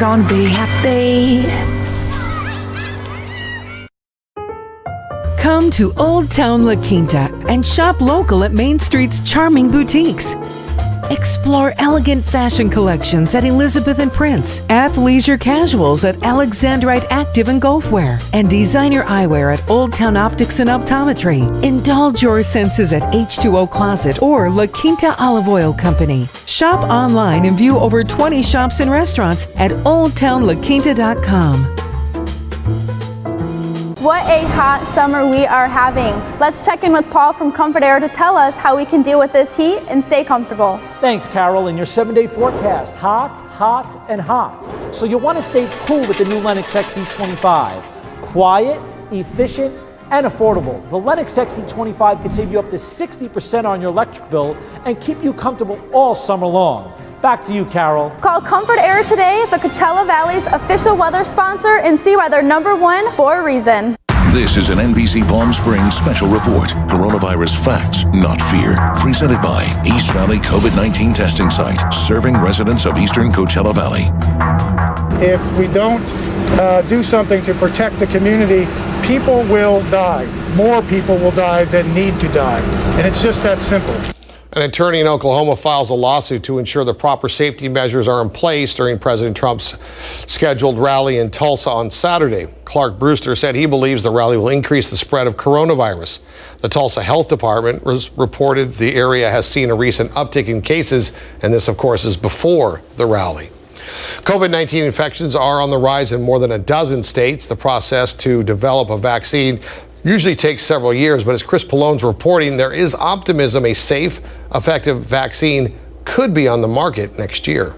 gonna be happy. Come to Old Town La Quinta and shop local at Main Street's charming boutiques. Explore elegant fashion collections at Elizabeth and Prince, athleisure casuals at Alexandrite Active and Golfwear, and designer eyewear at Old Town Optics and Optometry. Indulge your senses at H2O Closet or La Quinta Olive Oil Company. Shop online and view over 20 shops and restaurants at oldtownlaquinta.com. What a hot summer we are having. Let's check in with Paul from Comfort Air to tell us how we can deal with this heat and stay comfortable. Thanks, Carol. In your 7-day forecast, hot, hot, and hot. So you'll want to stay cool with the new Lennox XC25. Quiet, efficient, and affordable. The Lennox XC25 can save you up to 60% on your electric bill and keep you comfortable all summer long. Back to you, Carol. Call Comfort Air today, the Coachella Valley's official weather sponsor, and see why they're #1 for a reason. This is an NBC Palm Springs special report. Coronavirus facts, not fear. Presented by East Valley COVID-19 testing site, serving residents of Eastern Coachella Valley. If we don't do something to protect the community, people will die. More people will die than need to die. And it's just that simple. An attorney in Oklahoma files a lawsuit to ensure the proper safety measures are in place during President Trump's scheduled rally in Tulsa on Saturday. Clark Brewster said he believes the rally will increase the spread of coronavirus. The Tulsa Health Department reported the area has seen a recent uptick in cases, and this, of course, is before the rally. COVID-19 infections are on the rise in more than a dozen states. The process to develop a vaccine usually takes several years, but as Chris Pallone's reporting, there is optimism a safe, effective vaccine could be on the market next year.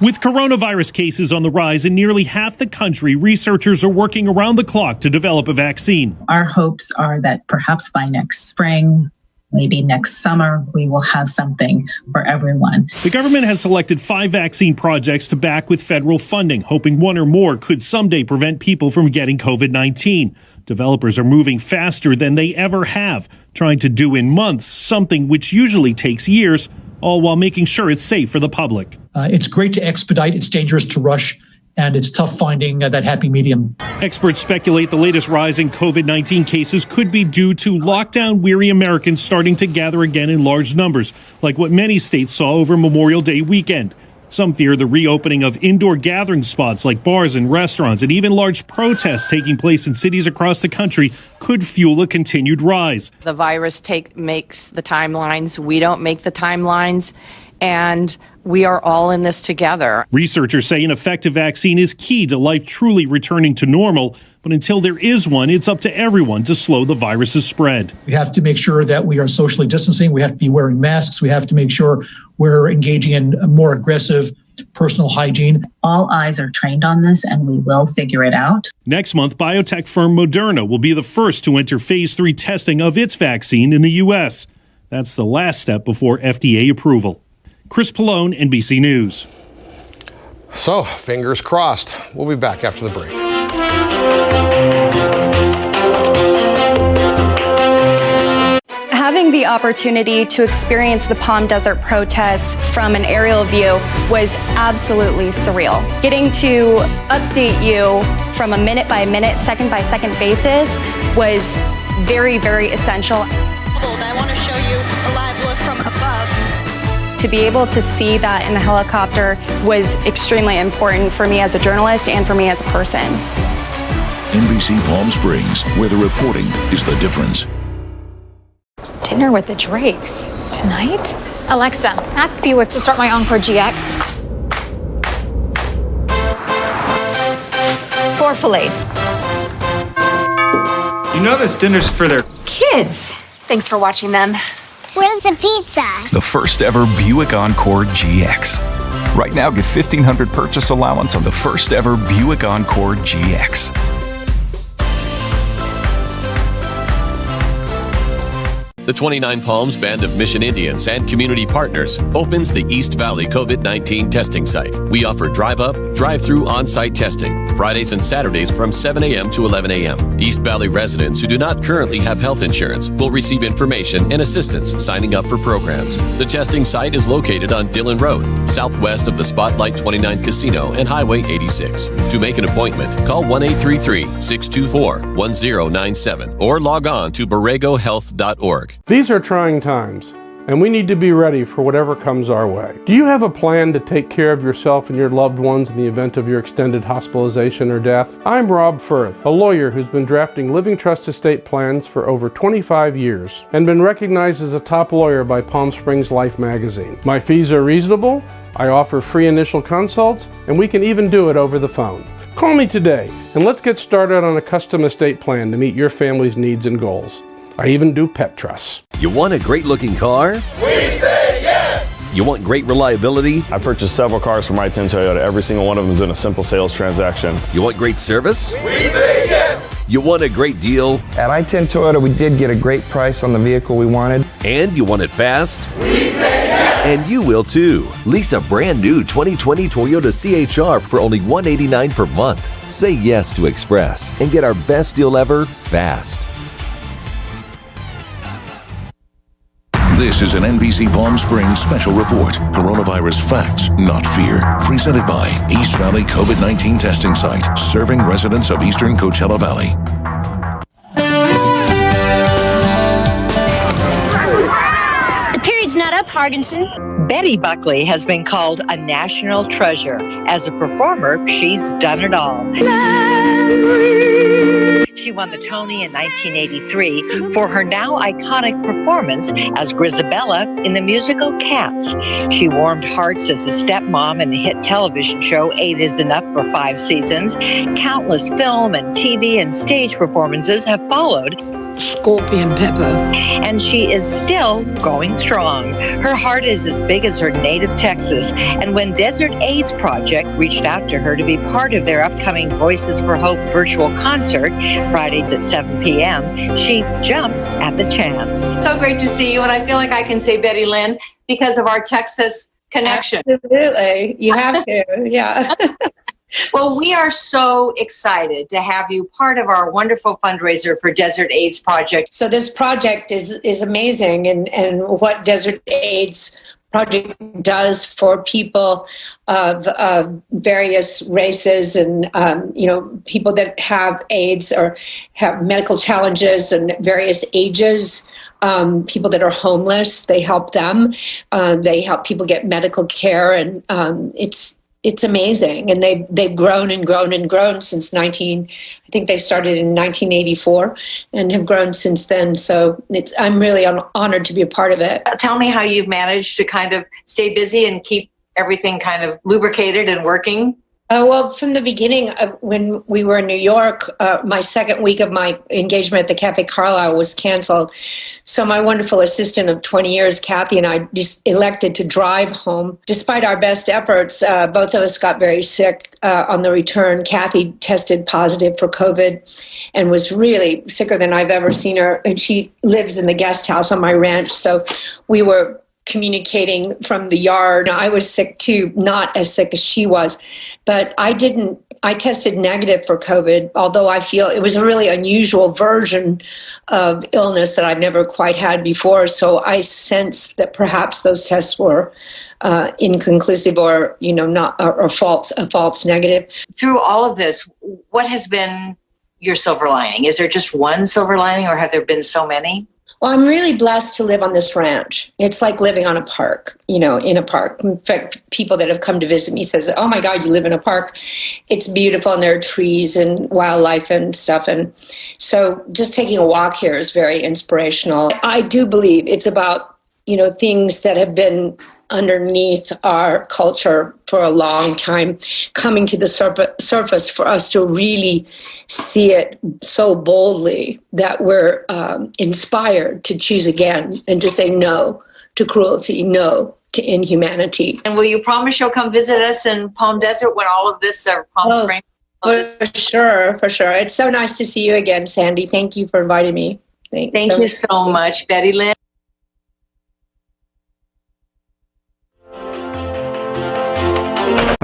With coronavirus cases on the rise in nearly half the country, researchers are working around the clock to develop a vaccine. Our hopes are that perhaps by next spring, maybe next summer, we will have something for everyone. The government has selected 5 vaccine projects to back with federal funding, hoping one or more could someday prevent people from getting COVID-19. Developers are moving faster than they ever have, trying to do in months something which usually takes years, all while making sure it's safe for the public. It's great to expedite, it's dangerous to rush, and it's tough finding that happy medium. Experts speculate the latest rise in COVID-19 cases could be due to lockdown-weary Americans starting to gather again in large numbers, like what many states saw over Memorial Day weekend. Some fear the reopening of indoor gathering spots like bars and restaurants, and even large protests taking place in cities across the country could fuel a continued rise. The virus makes the timelines. We don't make the timelines. And we are all in this together. Researchers say an effective vaccine is key to life truly returning to normal. But until there is one, it's up to everyone to slow the virus's spread. We have to make sure that we are socially distancing. We have to be wearing masks. We have to make sure we're engaging in a more aggressive personal hygiene. All eyes are trained on this, and we will figure it out. Next month, biotech firm Moderna will be the first to enter phase 3 testing of its vaccine in the U.S. That's the last step before FDA approval. Chris Pallone, NBC News. So, fingers crossed. We'll be back after the break. Having the opportunity to experience the Palm Desert protests from an aerial view was absolutely surreal. Getting to update you from a minute-by-minute, second-by-second basis was very, very essential. I want to show you a live look from above. To be able to see that in the helicopter was extremely important for me as a journalist and for me as a person. NBC Palm Springs, where the reporting is the difference. Dinner with the Drakes tonight? Alexa, ask Buick to start my Encore GX. 4 fillets. You know this dinner's for their Kids. Thanks for watching them. Where's the pizza? The first ever Buick Encore GX. Right now, get $1,500 purchase allowance on the first ever Buick Encore GX. The 29 Palms Band of Mission Indians and community partners opens the East Valley COVID-19 testing site. We offer drive-up, drive-through on-site testing, Fridays and Saturdays from 7 a.m. to 11 a.m. East Valley residents who do not currently have health insurance will receive information and assistance signing up for programs. The testing site is located on Dillon Road, southwest of the Spotlight 29 Casino and Highway 86. To make an appointment, call 1-833-624-1097 or log on to borregohealth.org. These are trying times, and we need to be ready for whatever comes our way. Do you have a plan to take care of yourself and your loved ones in the event of your extended hospitalization or death? I'm Rob Firth, a lawyer who's been drafting living trust estate plans for over 25 years and been recognized as a top lawyer by Palm Springs Life magazine. My fees are reasonable, I offer free initial consults, and we can even do it over the phone. Call me today, and let's get started on a custom estate plan to meet your family's needs and goals. I even do pet trusts. You want a great-looking car? We say yes! You want great reliability? I purchased several cars from I-10 Toyota. Every single one of them is in a simple sales transaction. You want great service? We say yes! You want a great deal? At I-10 Toyota, we did get a great price on the vehicle we wanted. And you want it fast? We say yes! And you will too. Lease a brand new 2020 Toyota CHR for only $189 per month. Say yes to Express and get our best deal ever fast. This is an NBC Palm Springs special report. Coronavirus facts, not fear. Presented by East Valley COVID-19 testing site, serving residents of eastern Coachella Valley. The period's not up, Hargensen. Betty Buckley has been called a national treasure. As a performer, she's done it all. She won the Tony in 1983 for her now iconic performance as Grisabella in the musical Cats. She warmed hearts as a stepmom in the hit television show 8 is Enough for 5 seasons. Countless film and TV and stage performances have followed. Scorpion Pepper. And she is still going strong. Her heart is as big as her native Texas. And when Desert AIDS Project reached out to her to be part of their upcoming Voices for Hope virtual concert, Friday at 7 p.m., she jumped at the chance. So great to see you, and I feel like I can say Betty Lynn because of our Texas connection. Absolutely. You have to, yeah. Well, we are so excited to have you part of our wonderful fundraiser for Desert AIDS Project. So this project is amazing, and what Desert AIDS Project does for people of various races and people that have AIDS or have medical challenges and various ages. People that are homeless, they help them. They help people get medical care, and it's amazing. And they've grown and grown and grown since I think they started in 1984 and have grown since then. So I'm really honored to be a part of it. Tell me how you've managed to kind of stay busy and keep everything kind of lubricated and working. Well, from the beginning, when we were in New York, my second week of my engagement at the Cafe Carlyle was canceled. So my wonderful assistant of 20 years, Kathy, and I just elected to drive home. Despite our best efforts, both of us got very sick on the return. Kathy tested positive for COVID and was really sicker than I've ever seen her. And she lives in the guest house on my ranch. So we were communicating from the yard. I was sick too, not as sick as she was, but I tested negative for COVID, although I feel it was a really unusual version of illness that I've never quite had before. So I sensed that perhaps those tests were inconclusive or, not or false, a false negative. Through all of this, what has been your silver lining? Is there just one silver lining, or have there been so many? Well, I'm really blessed to live on this ranch. It's like living on a park, in a park. In fact, people that have come to visit me says, "Oh my God, you live in a park." It's beautiful, and there are trees and wildlife and stuff. And so just taking a walk here is very inspirational. I do believe it's about, things that have been underneath our culture for a long time coming to the surface for us to really see it so boldly that we're inspired to choose again and to say no to cruelty, no to inhumanity. And will you promise you'll come visit us in Palm Desert when all of this, Palm Springs? For sure. It's so nice to see you again, Sandy. Thank you for inviting me. Thank you so much, Betty Lynn.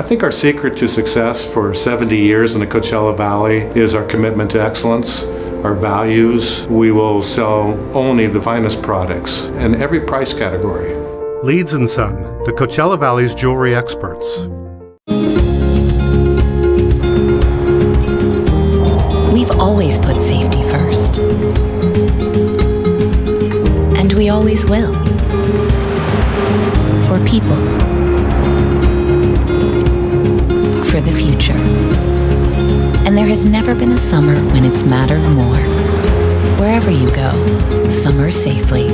I think our secret to success for 70 years in the Coachella Valley is our commitment to excellence, our values. We will sell only the finest products in every price category. Leeds & Son, the Coachella Valley's jewelry experts. We've always put safety first. And we always will. For people. For the future. And there has never been a summer when it's mattered more. Wherever you go, summer safely.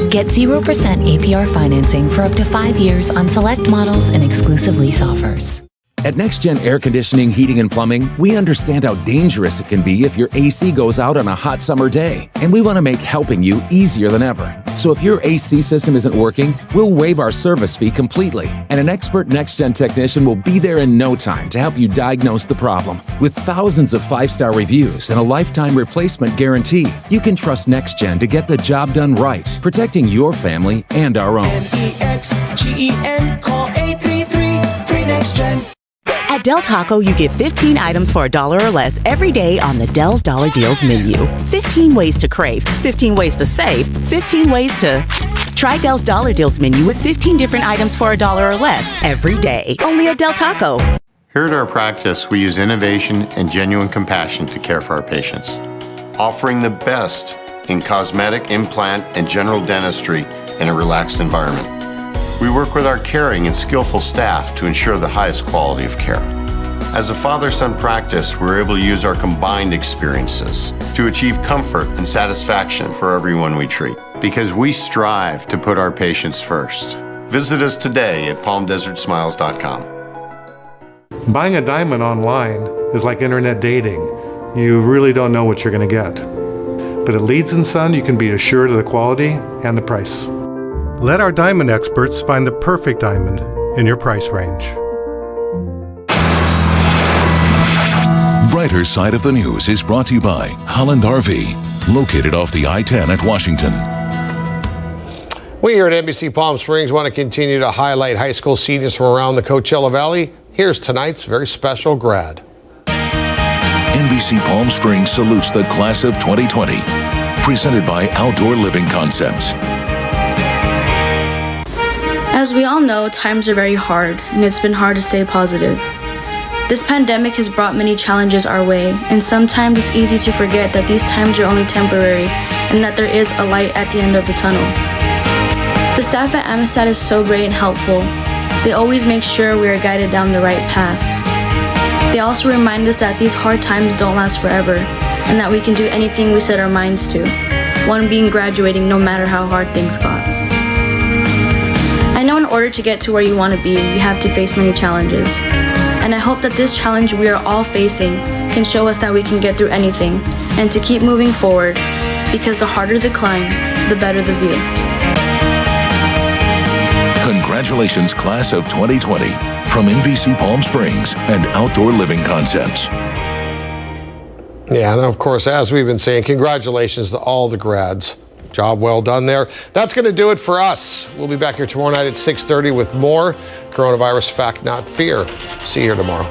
Get 0% APR financing for up to 5 years on select models and exclusive lease offers. At NextGen Air Conditioning, Heating, and Plumbing, we understand how dangerous it can be if your AC goes out on a hot summer day. And we want to make helping you easier than ever. So if your AC system isn't working, we'll waive our service fee completely. And an expert NextGen technician will be there in no time to help you diagnose the problem. With thousands of 5-star reviews and a lifetime replacement guarantee, you can trust NextGen to get the job done right, protecting your family and our own. NEXGEN, call 833-3NEXTGEN. At Del Taco, you get 15 items for $1 or less every day on the Del's Dollar Deals menu. 15 ways to crave, 15 ways to save, 15 ways to... Try Del's Dollar Deals menu with 15 different items for $1 or less every day. Only at Del Taco. Here at our practice, we use innovation and genuine compassion to care for our patients, offering the best in cosmetic, implant, and general dentistry in a relaxed environment. We work with our caring and skillful staff to ensure the highest quality of care. As a father-son practice, we're able to use our combined experiences to achieve comfort and satisfaction for everyone we treat, because we strive to put our patients first. Visit us today at palmdesertsmiles.com. Buying a diamond online is like internet dating. You really don't know what you're going to get. But at Leeds & Son, you can be assured of the quality and the price. Let our diamond experts find the perfect diamond in your price range. Brighter Side of the News is brought to you by Holland RV, located off the I-10 at Washington. We here at NBC Palm Springs want to continue to highlight high school seniors from around the Coachella Valley. Here's tonight's very special grad. NBC Palm Springs salutes the class of 2020, presented by Outdoor Living Concepts. As we all know, times are very hard, and it's been hard to stay positive. This pandemic has brought many challenges our way, and sometimes it's easy to forget that these times are only temporary and that there is a light at the end of the tunnel. The staff at Amistad is so great and helpful. They always make sure we are guided down the right path. They also remind us that these hard times don't last forever, and that we can do anything we set our minds to, one being graduating no matter how hard things got. I know in order to get to where you want to be, you have to face many challenges. And I hope that this challenge we are all facing can show us that we can get through anything and to keep moving forward, because the harder the climb, the better the view. Congratulations, class of 2020, from NBC Palm Springs and Outdoor Living Concepts. Yeah, and of course, as we've been saying, congratulations to all the grads. Job well done there. That's going to do it for us. We'll be back here tomorrow night at 6:30 with more Coronavirus Fact Not Fear. See you here tomorrow.